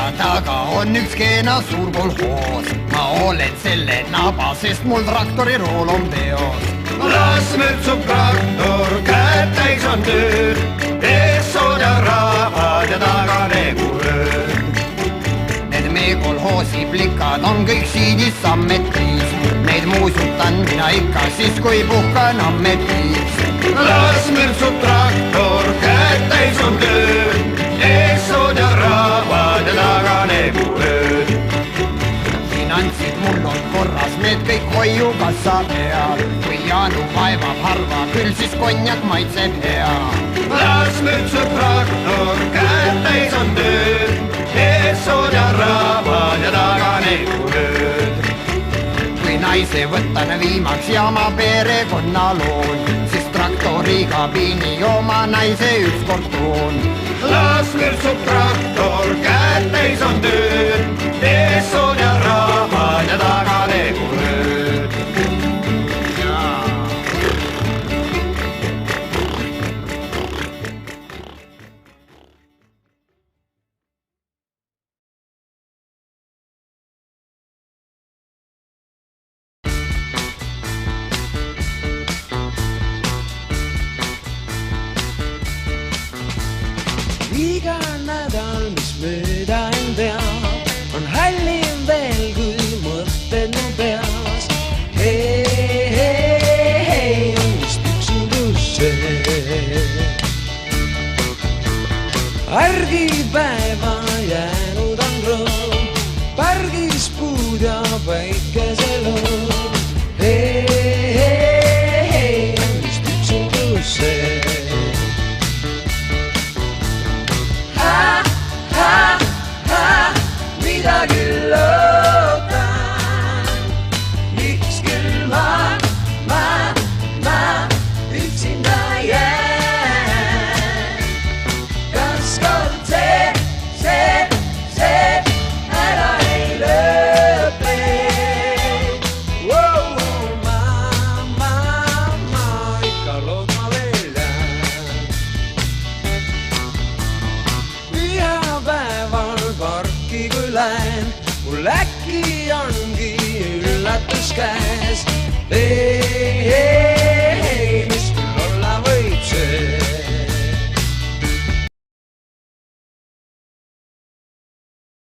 akna taga on üks keena suur kolhoos. Ma olen selle naba, sest mul traktori rool on peos. Las mürtsub traktor, käed täis on tööd, ees on ja rahvad ja taga neegurööd. Need meie kolhoosi plikad on kõik siidis sammetis. Neid muusutan mina ikka siis, kui puhkan ammetis. Las mürtsub traktor, käed täis on tööd, ees on ja rahvad ja taga neegurööd. Finantsid mul on korras, need kõik hoiukassa peal. Kui Jaanu vaevab harva, küll siis konjak maitseb hea. Las mürtsub traktor, käed täis on tööd, ees on ja rahvad ja taga neegurööd. Kui naise võtan viimaks ja ma perekonna loon, siis traktori kabiini oma naise ükskord toon. Las mürtsub traktor, käed täis on tööd, ees on ja rahvad ja taga neegurööd. Iga nädal, mis mööda end teab, on hallim veel, kui mõtted mu peas. Hei, hei, hei, on vist üksindus see. Argipäeva jäänud on rõõm, pargis puud ja päikeseloom. Hei, hei, hei, on vist üksindus see. Mida küll loodan, miks küll ma üksinda jään. Kas kord see ära ei lõpe? Ma ikka loodma veel jään. Pühapäeval parki kui lähen, mul äkki ongi üllatus käes. Hei, hei.